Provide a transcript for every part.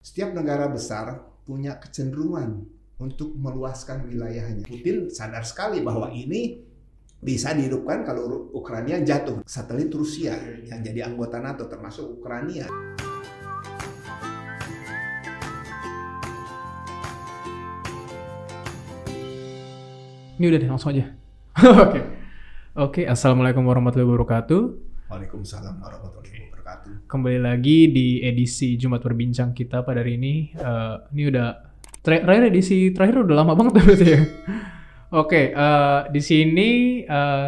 Setiap negara besar punya kecenderungan untuk meluaskan wilayahnya. Putin sadar sekali bahwa ini bisa dihidupkan kalau Ukraina jatuh. Satelit Rusia yang jadi anggota NATO termasuk Ukraina. Ini udah deh, langsung aja. Oke, Assalamualaikum warahmatullahi wabarakatuh. Waalaikumsalam warahmatullahi wabarakatuh. Kembali lagi di edisi Jumat Berbincang kita pada hari ini. Ini udah terakhir edisi terakhir udah lama banget berarti ya. Oke, di sini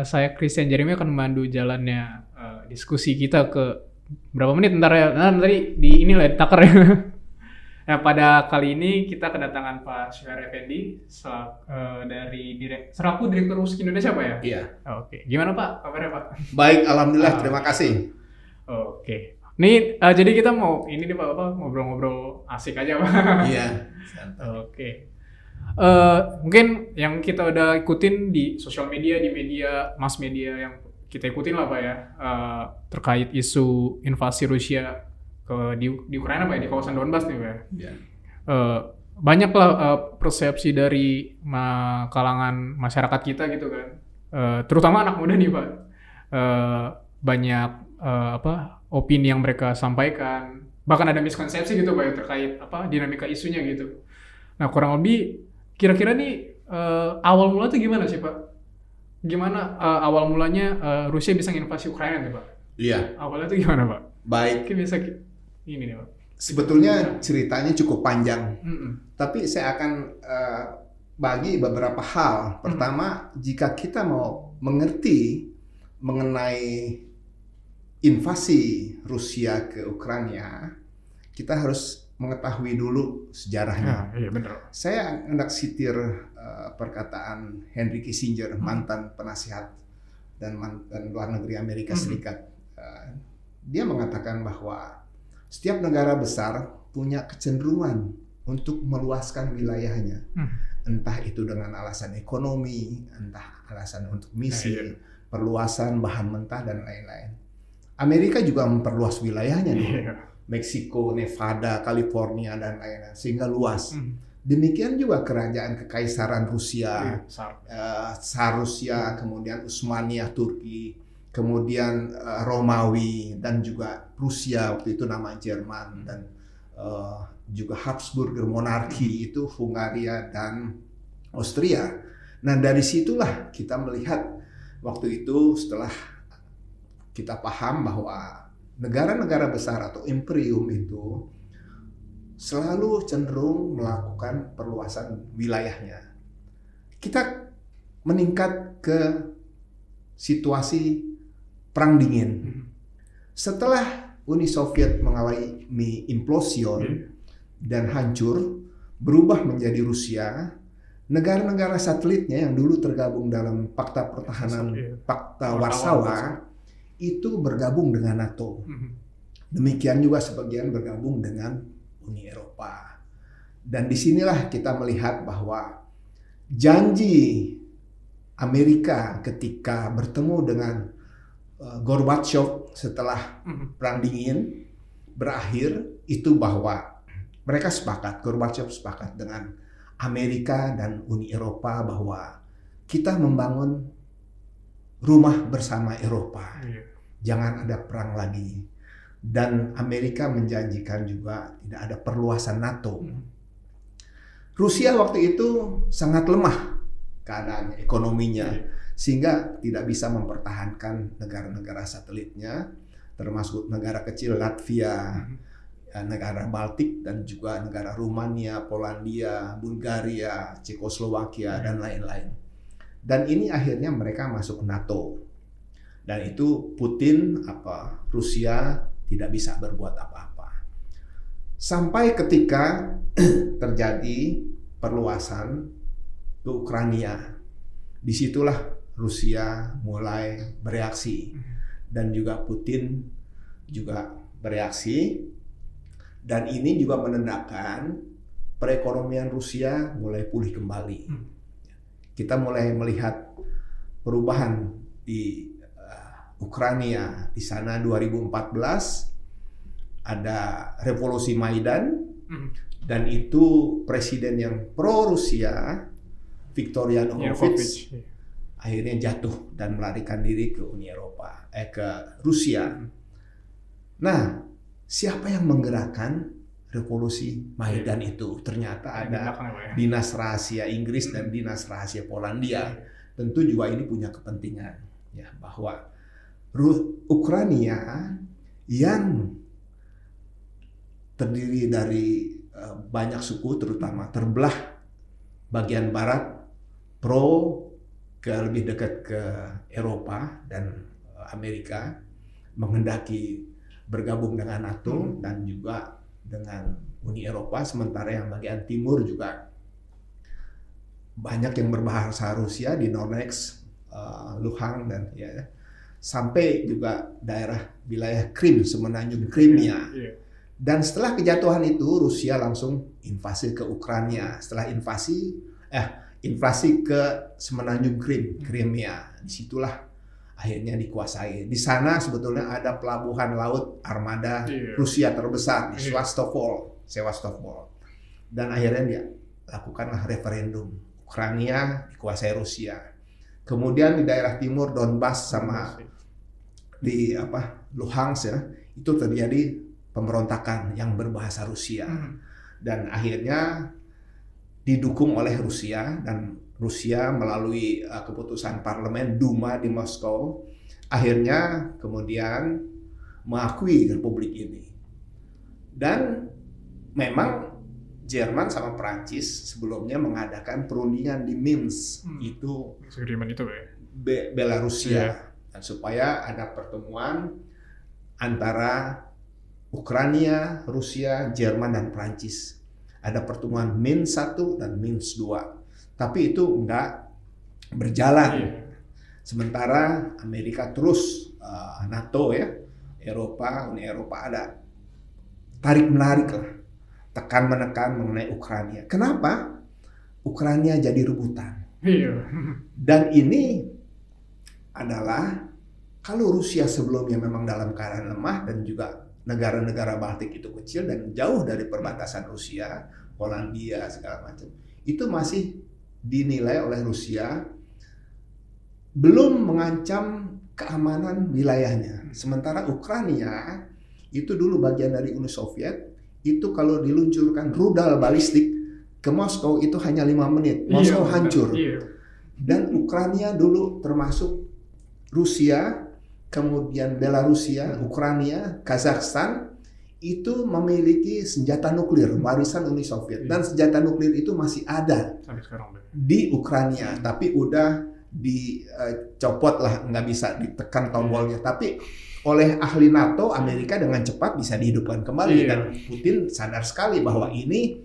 saya Christian Jeremy akan memandu jalannya diskusi kita ke berapa menit ntar ya. Nah, tadi di inilah ditakar ya. Nah, pada kali ini kita kedatangan Pak Syuair Effendi selaku Direktur Musik Indonesia, Pak ya? Iya. Oke. Gimana Pak kabarnya, Pak? Baik, alhamdulillah. Terima kasih. Oke. Nih, jadi kita mau ini nih Pak, ngobrol-ngobrol asik aja, Pak. Iya. Oke. Mungkin yang kita udah ikutin di sosial media, di media, mass media yang kita ikutin lah Pak ya, terkait isu invasi Rusia di Ukraina Pak ya, di kawasan Donbas nih Pak ya. Iya. Banyaklah persepsi dari kalangan masyarakat kita gitu kan, terutama anak muda nih Pak. Banyak opini yang mereka sampaikan, bahkan ada miskonsepsi gitu Pak ya, terkait dinamika isunya gitu. Nah, kurang lebih kira-kira nih awal mula tuh gimana sih Pak? Gimana awal mulanya Rusia bisa nginvasi Ukraina nih Pak? Iya. Awalnya tuh gimana Pak? Baik. Mungkin bisa ini nih Pak. Sebetulnya ceritanya cukup panjang, tapi saya akan bagi beberapa hal. Pertama, jika kita mau mengerti mengenai invasi Rusia ke Ukraina, kita harus mengetahui dulu sejarahnya. Iya benar. Saya hendak sitir perkataan Henry Kissinger, mantan penasihat dan mantan luar negeri Amerika Serikat. Dia mengatakan bahwa setiap negara besar punya kecenderungan untuk meluaskan wilayahnya. Entah itu dengan alasan ekonomi, entah alasan untuk misi, perluasan bahan mentah, dan lain-lain. Amerika juga memperluas wilayahnya nih. Meksiko, Nevada, California, dan lain-lain. Sehingga luas. Demikian juga kerajaan Kekaisaran Rusia, Tsar Rusia, kemudian Utsmaniyah Turki, kemudian Romawi, dan juga Prusia waktu itu nama Jerman, dan juga Habsburger monarki itu Hungaria dan Austria. Nah, dari situlah kita melihat waktu itu setelah kita paham bahwa negara-negara besar atau imperium itu selalu cenderung melakukan perluasan wilayahnya. Kita meningkat ke situasi Perang Dingin. Setelah Uni Soviet mengalami implosion dan hancur, berubah menjadi Rusia, negara-negara satelitnya yang dulu tergabung dalam Pakta Pertahanan Pakta Warsawa itu bergabung dengan NATO. Demikian juga sebagian bergabung dengan Uni Eropa. Dan disinilah kita melihat bahwa janji Amerika ketika bertemu dengan Gorbachev setelah Perang Dingin berakhir itu bahwa mereka sepakat, Gorbachev sepakat dengan Amerika dan Uni Eropa bahwa kita membangun rumah bersama Eropa. Jangan ada perang lagi. Dan Amerika menjanjikan juga tidak ada perluasan NATO. Rusia waktu itu sangat lemah keadaannya, ekonominya, sehingga tidak bisa mempertahankan negara-negara satelitnya, termasuk negara kecil Latvia, negara Baltik, dan juga negara Rumania, Polandia, Bulgaria, Cekoslowakia, dan lain-lain. Dan ini akhirnya mereka masuk NATO. Dan itu Putin, Rusia tidak bisa berbuat apa-apa. Sampai ketika terjadi perluasan ke Ukraina. Disitulah Rusia mulai bereaksi. Dan juga Putin juga bereaksi. Dan ini juga menandakan perekonomian Rusia mulai pulih kembali. Kita mulai melihat perubahan di Ukraina. Di sana 2014 ada revolusi Maidan Dan itu presiden yang pro Rusia, Viktor Yanukovych, akhirnya jatuh dan melarikan diri ke Uni Eropa, ke Rusia. Nah, siapa yang menggerakkan revolusi Maidan itu? Ternyata ada dinas rahasia Inggris dan dinas rahasia Polandia. Tentu juga ini punya kepentingan, ya, bahwa Ukraina yang terdiri dari banyak suku, terutama terbelah bagian barat pro ke lebih dekat ke Eropa dan Amerika, menghendaki bergabung dengan NATO dan juga dengan Uni Eropa, sementara yang bagian timur juga banyak yang berbahasa Rusia di Donetsk, Luhansk dan ya, sampai juga daerah wilayah Krim, semenanjung Crimea. Dan setelah kejatuhan itu Rusia langsung invasi ke Ukraina. Setelah invasi ke semenanjung Crimea. Disitulah akhirnya dikuasai. Di sana sebetulnya ada pelabuhan laut armada Rusia terbesar di Sevastopol. Dan akhirnya dia lakukanlah referendum. Ukraina dikuasai Rusia. Kemudian di daerah timur Donbas sama di Luhansk ya, itu terjadi pemberontakan yang berbahasa Rusia. Dan akhirnya didukung oleh Rusia, dan Rusia melalui keputusan parlemen Duma di Moskow akhirnya kemudian mengakui republik ini. Dan memang Jerman sama Prancis sebelumnya mengadakan perundingan di Minsk, itu Belarusia, dan supaya ada pertemuan antara Ukraina, Rusia, Jerman, dan Prancis. Ada pertemuan Minsk 1 dan Minsk 2. Tapi itu enggak berjalan. Sementara Amerika terus, NATO ya, Uni Eropa ada tarik-menarik lah, tekan-menekan mengenai Ukraina. Kenapa? Ukraina jadi rebutan. Dan ini adalah, kalau Rusia sebelumnya memang dalam keadaan lemah dan juga negara-negara Baltik itu kecil dan jauh dari perbatasan Rusia, Polandia segala macam, itu masih dinilai oleh Rusia belum mengancam keamanan wilayahnya. Sementara Ukraina itu dulu bagian dari Uni Soviet, itu kalau diluncurkan rudal balistik ke Moskow itu hanya 5 menit, Moskow hancur. Dan Ukraina dulu termasuk Rusia, kemudian Belarusia, Ukraina, Kazakhstan itu memiliki senjata nuklir warisan Uni Soviet, dan senjata nuklir itu masih ada di Ukraina, tapi udah dicopot lah, nggak bisa ditekan tombolnya. Tapi oleh ahli NATO, Amerika dengan cepat bisa dihidupkan kembali, dan Putin sadar sekali bahwa ini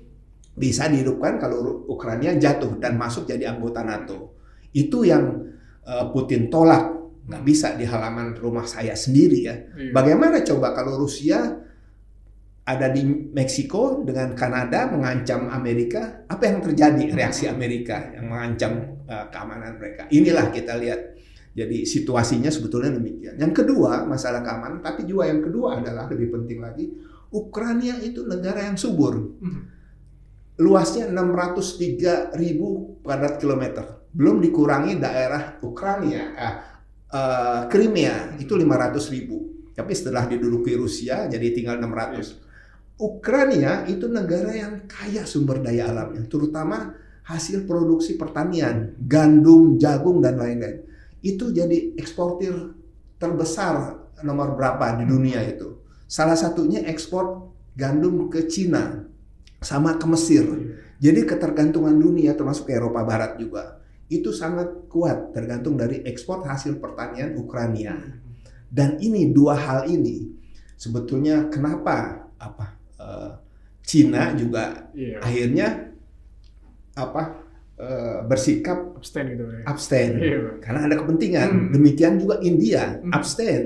bisa dihidupkan kalau Ukraina jatuh dan masuk jadi anggota NATO. Itu yang Putin tolak. Nggak bisa di halaman rumah saya sendiri ya. Bagaimana coba kalau Rusia ada di Meksiko dengan Kanada mengancam Amerika, apa yang terjadi reaksi Amerika yang mengancam keamanan mereka? Inilah kita lihat. Jadi situasinya sebetulnya demikian. Yang kedua, masalah keamanan, tapi juga yang kedua adalah lebih penting lagi, Ukraina itu negara yang subur. Luasnya 603.000 kuadrat kilometer. Belum dikurangi daerah Ukraina, Crimea itu 500.000. Tapi setelah diduduki Rusia jadi tinggal 600. Ukraina itu negara yang kaya sumber daya alamnya, terutama hasil produksi pertanian, gandum, jagung, dan lain-lain. Itu jadi eksportir terbesar nomor berapa di dunia itu. Salah satunya ekspor gandum ke Cina sama ke Mesir. Jadi ketergantungan dunia termasuk ke Eropa Barat juga itu sangat kuat, tergantung dari ekspor hasil pertanian Ukraina. Dan ini dua hal ini sebetulnya kenapa Cina juga akhirnya bersikap abstain karena ada kepentingan. Demikian juga India abstain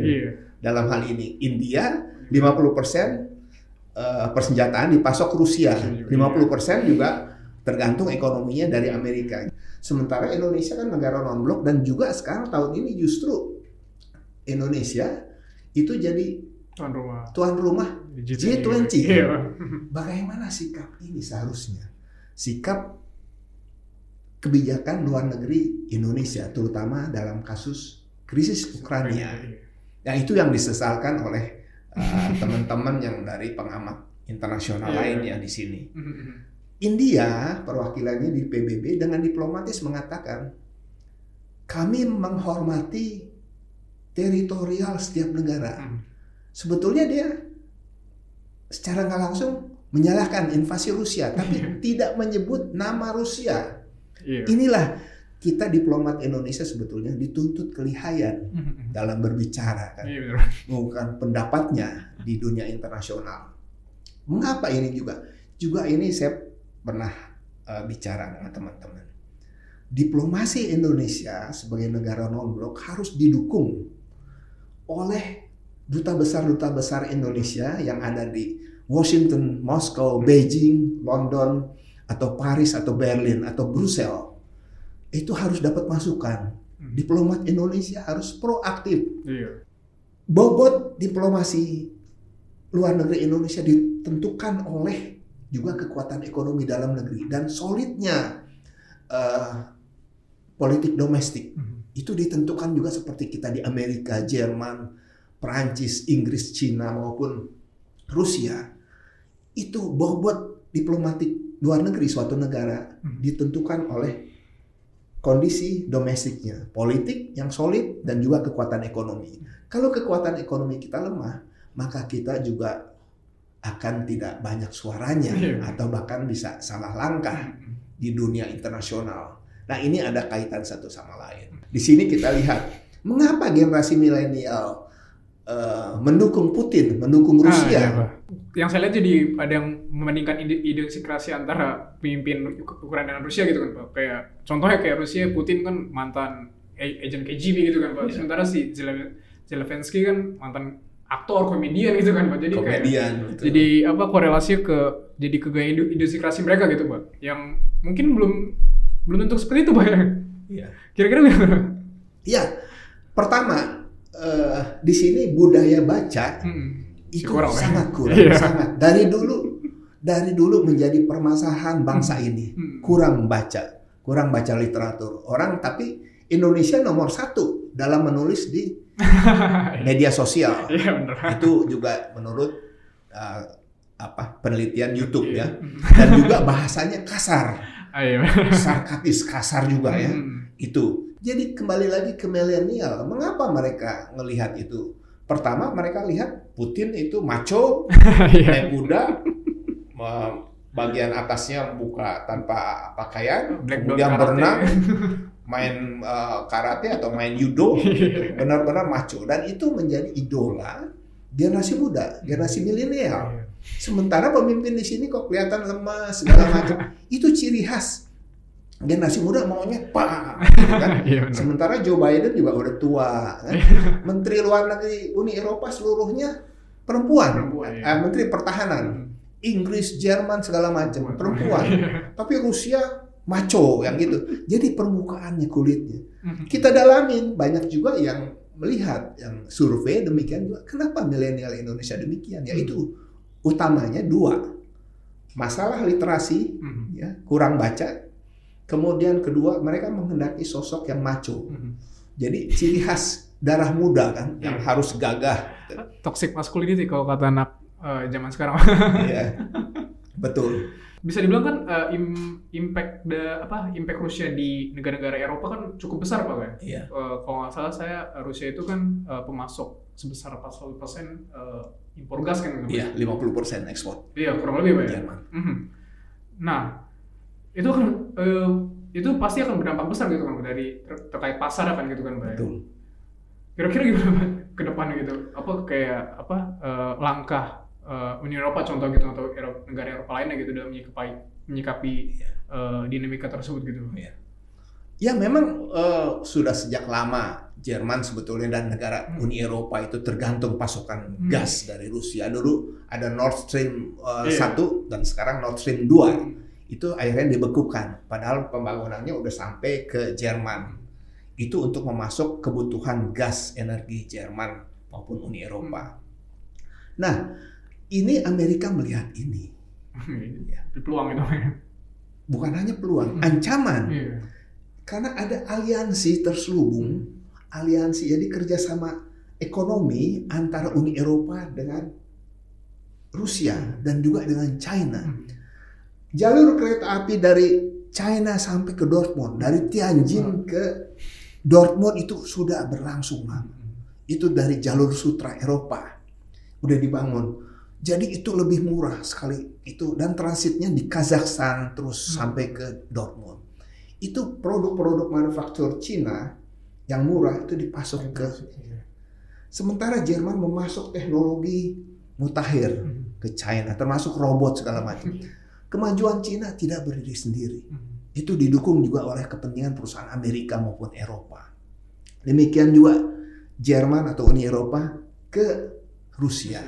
dalam hal ini. India 50% persenjataan dipasok Rusia, 50% juga tergantung ekonominya dari Amerika. Sementara Indonesia kan negara non-blok, dan juga sekarang tahun ini justru Indonesia itu jadi tuan rumah G20. Iya. Bagaimana sikap ini seharusnya? Sikap kebijakan luar negeri Indonesia, terutama dalam kasus krisis Ukraina. Yang itu yang disesalkan oleh teman-teman yang dari pengamat internasional lainnya di sini. India, perwakilannya di PBB dengan diplomatis mengatakan, kami menghormati teritorial setiap negara. Sebetulnya dia secara nggak langsung menyalahkan invasi Rusia, tapi tidak menyebut nama Rusia. Inilah kita diplomat Indonesia sebetulnya dituntut kelihayan dalam berbicara, kan? Bukan pendapatnya di dunia internasional. Mengapa ini juga? Juga ini saya pernah bicara dengan teman-teman. Diplomasi Indonesia sebagai negara non-blok harus didukung oleh duta besar Indonesia yang ada di Washington, Moskow, Beijing, London, atau Paris, atau Berlin, atau Brussels. Itu harus dapat masukan. Diplomat Indonesia harus proaktif. Bobot diplomasi luar negeri Indonesia ditentukan oleh juga kekuatan ekonomi dalam negeri dan solidnya politik domestik. Itu ditentukan juga seperti kita di Amerika, Jerman, Perancis, Inggris, Cina maupun Rusia. Itu bobot diplomatik luar negeri suatu negara ditentukan oleh kondisi domestiknya, politik yang solid dan juga kekuatan ekonomi. Kalau kekuatan ekonomi kita lemah, maka kita juga akan tidak banyak suaranya atau bahkan bisa salah langkah di dunia internasional. Nah, ini ada kaitan satu sama lain. Di sini kita lihat mengapa generasi milenial mendukung Putin, mendukung Rusia. Yang saya lihat jadi ada yang membandingkan idiosikrasi antara pemimpin Ukraina dan Rusia gitu kan Pak. Kayak contohnya kayak Rusia, Putin kan mantan agent KGB gitu kan Pak. Sementara si Zelensky kan mantan aktor, komedian gitu kan Pak. Jadi komedian, kayak, jadi apa korelasi ke gaya idiosikrasi mereka gitu Pak. Yang mungkin belum tentu seperti itu Pak ya. Iya. Kira-kira gimana? Iya. Pertama di sini budaya baca itu sangat kurang, sangat. Dari dulu menjadi permasalahan bangsa ini. Kurang baca literatur. Tapi Indonesia nomor 1 dalam menulis di media sosial. Itu juga menurut penelitian YouTube ya. Dan juga bahasanya kasar. Sarkastis, kasar juga ya. Itu. Jadi kembali lagi ke milenial. Mengapa mereka melihat itu? Pertama, mereka lihat Putin itu macho, naik kuda, bagian atasnya buka tanpa pakaian, kemudian berenang, main karate atau main judo, benar-benar macho. Dan itu menjadi idola generasi muda, generasi milenial. Sementara pemimpin di sini kok kelihatan lemah segala macam. Itu ciri khas generasi muda, maunya pak, kan? Sementara Joe Biden juga udah tua, kan? Menteri Luar Negeri Uni Eropa seluruhnya perempuan. Menteri Pertahanan Inggris, Jerman segala macam perempuan. Tapi Rusia macho yang gitu. Jadi permukaannya, kulitnya. Kita dalamin, banyak juga yang melihat, yang survei demikian juga. Kenapa milenial Indonesia demikian? Yaitu utamanya 2. Masalah literasi, ya, kurang baca. Kemudian kedua, mereka menghendaki sosok yang macho. Jadi ciri khas darah muda kan, yang harus gagah. Toxic masculinity kalau kata anak zaman sekarang. Iya, betul. Bisa dibilang kan impact Rusia di negara-negara Eropa kan cukup besar Pak kan? Iya. Kalau nggak salah Rusia itu kan pemasok sebesar 40% impor gas kan? Iya, 50% ekspor. Iya, kurang lebih Pak ya. Nah, itu kan itu pasti akan berdampak besar gitu kan dari terkait pasar kan gitu kan Pak. Betul. Kira-kira gimana Pak ke depannya gitu? Langkah Uni Eropa contoh gitu atau negara Eropa lainnya gitu dalam menyikapi dinamika tersebut gitu. Ya memang sudah sejak lama Jerman sebetulnya dan negara Uni Eropa itu tergantung pasokan gas dari Rusia. Dulu ada Nord Stream 1 dan sekarang Nord Stream 2. Itu akhirnya dibekukan. Padahal pembangunannya udah sampai ke Jerman. Itu untuk memasok kebutuhan gas energi Jerman maupun Uni Eropa. Nah, Ini Amerika melihat ini. Peluang itu. Bukan hanya peluang, ancaman. Iya. Karena ada aliansi terselubung, aliansi jadi kerjasama ekonomi antara Uni Eropa dengan Rusia dan juga dengan China. Jalur kereta api dari China sampai ke Dortmund, dari Tianjin ke Dortmund itu sudah berlangsung lama. Itu dari jalur sutra Eropa udah dibangun. Jadi itu lebih murah sekali itu, dan transitnya di Kazakhstan terus sampai ke Dortmund. Itu produk-produk manufaktur Cina yang murah itu dipasok ke. Sementara Jerman memasok teknologi mutakhir ke China, termasuk robot segala macam. Kemajuan Cina tidak berdiri sendiri. Itu didukung juga oleh kepentingan perusahaan Amerika maupun Eropa. Demikian juga Jerman atau Uni Eropa ke Rusia.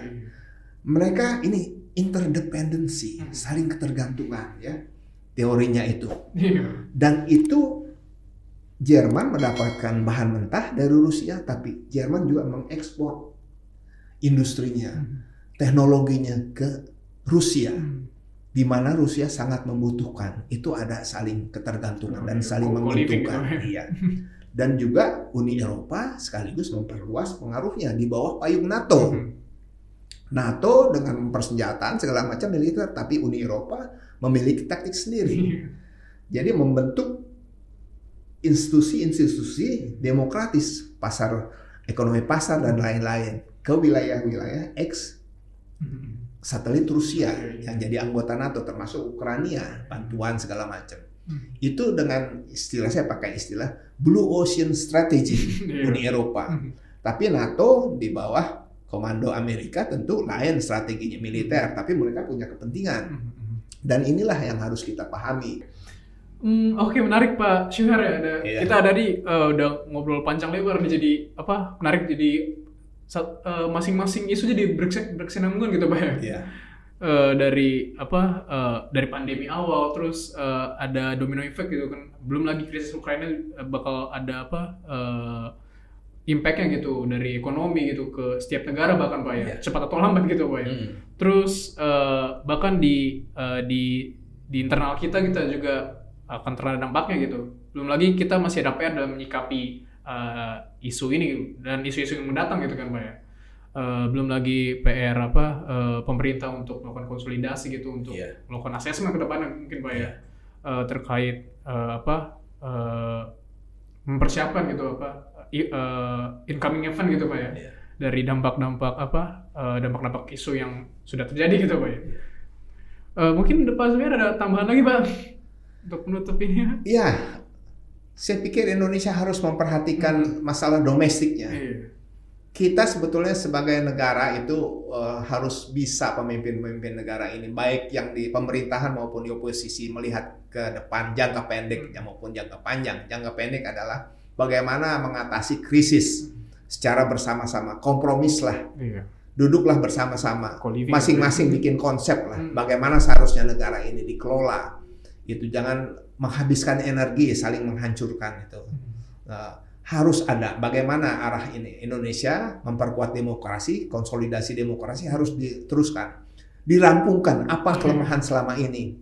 Mereka ini interdependency, saling ketergantungan ya. Teorinya itu. Dan itu Jerman mendapatkan bahan mentah dari Rusia, tapi Jerman juga mengekspor industrinya, teknologinya ke Rusia. Di mana Rusia sangat membutuhkan. Itu ada saling ketergantungan dan saling menguntungkan. Iya. Dan juga Uni Eropa sekaligus memperluas pengaruhnya di bawah payung NATO. NATO dengan persenjataan segala macam militer, tapi Uni Eropa memiliki taktik sendiri. Jadi membentuk institusi-institusi demokratis, pasar ekonomi pasar dan lain-lain ke wilayah-wilayah ex satelit Rusia yang jadi anggota NATO, termasuk Ukraina, bantuan segala macam. Itu dengan istilah, saya pakai istilah Blue Ocean Strategy Uni Eropa. Tapi NATO di bawah komando Amerika tentu lain strateginya militer, tapi mereka punya kepentingan. Dan inilah yang harus kita pahami. Oke, menarik Pak Syuhar ya. Kita tadi udah ngobrol panjang lebar nih, jadi menarik, jadi masing-masing isu jadi berkesinambungan gitu Pak ya. Iya. Dari pandemi awal, terus ada domino effect gitu kan, belum lagi krisis Ukraina bakal ada impact-nya gitu dari ekonomi gitu ke setiap negara bahkan Pak ya, cepat atau lambat gitu Pak ya. Terus bahkan di internal kita juga akan terkena dampaknya gitu. Belum lagi kita masih ada PR dalam menyikapi isu ini dan isu-isu yang mendatang gitu kan Pak ya. Belum lagi PR pemerintah untuk melakukan konsolidasi gitu, untuk melakukan asesmen ke depannya mungkin Pak ya, terkait mempersiapkan gitu incoming event gitu Pak ya, dari dampak-dampak isu yang sudah terjadi gitu Pak ya. Mungkin Pak Syuhar ada tambahan lagi Pak untuk menutup ini? Iya, saya pikir Indonesia harus memperhatikan masalah domestiknya. Kita sebetulnya sebagai negara itu harus bisa, pemimpin-pemimpin negara ini, baik yang di pemerintahan maupun di oposisi, melihat ke depan jangka pendek maupun jangka panjang. Jangka pendek adalah bagaimana mengatasi krisis secara bersama-sama, kompromislah, duduklah bersama-sama, masing-masing bikin konsep lah, bagaimana seharusnya negara ini dikelola. Itu jangan menghabiskan energi saling menghancurkan itu. Harus ada bagaimana arah ini. Indonesia memperkuat demokrasi, konsolidasi demokrasi harus diteruskan, dirampungkan apa kelemahan selama ini.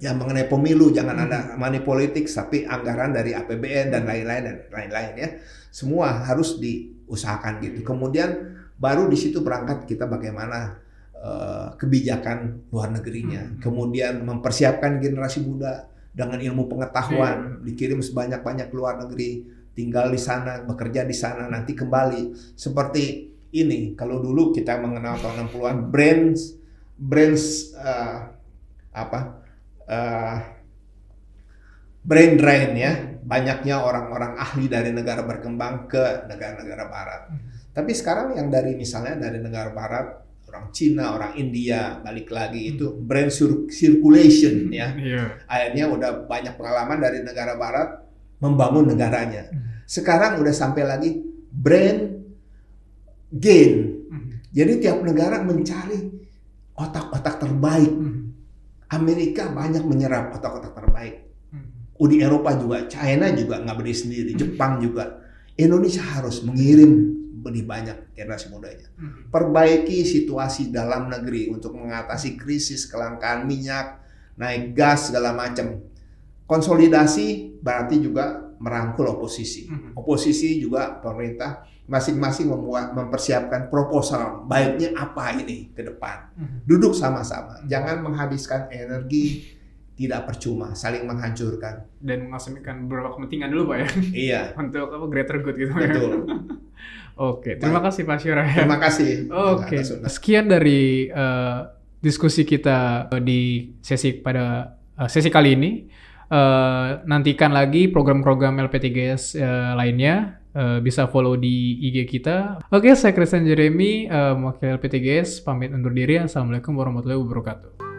Ya, mengenai pemilu jangan ada money politics, tapi anggaran dari APBN dan lain-lain ya. Semua harus diusahakan gitu. Kemudian baru di situ berangkat kita bagaimana kebijakan luar negerinya. Kemudian mempersiapkan generasi muda dengan ilmu pengetahuan, dikirim sebanyak-banyak ke luar negeri, tinggal di sana, bekerja di sana, nanti kembali. Seperti ini, kalau dulu kita mengenal tahun 60-an brain drain ya, banyaknya orang-orang ahli dari negara berkembang ke negara-negara barat. Tapi sekarang yang dari misalnya dari negara barat, orang Cina, orang India, balik lagi itu brain circulation ya. Akhirnya udah banyak pengalaman dari negara barat membangun negaranya. Sekarang udah sampai lagi brain gain. Jadi tiap negara mencari otak-otak terbaik. Amerika banyak menyerap otak-otak terbaik. Uni Eropa juga, China juga nggak berdiri sendiri, Jepang juga. Indonesia harus mengirim lebih banyak generasi mudanya. Perbaiki situasi dalam negeri untuk mengatasi krisis kelangkaan minyak, naik gas segala macam. Konsolidasi berarti juga merangkul oposisi. Oposisi juga pemerintah masing-masing mempersiapkan proposal baiknya apa ini ke depan. Duduk sama-sama, jangan menghabiskan energi tidak percuma, saling menghancurkan dan mengasamkan beberapa kepentingan dulu Pak ya. Iya. Untuk apa greater good gitu. Betul. Oke, terima kasih Pak Syura. Terima kasih. Oke, sekian dari diskusi kita di sesi kali ini. Nantikan lagi program-program LP3GS lainnya. Bisa follow di IG kita. Oke, saya Christian Jeremy, mewakili LP3GS, pamit undur diri. Assalamualaikum warahmatullahi wabarakatuh.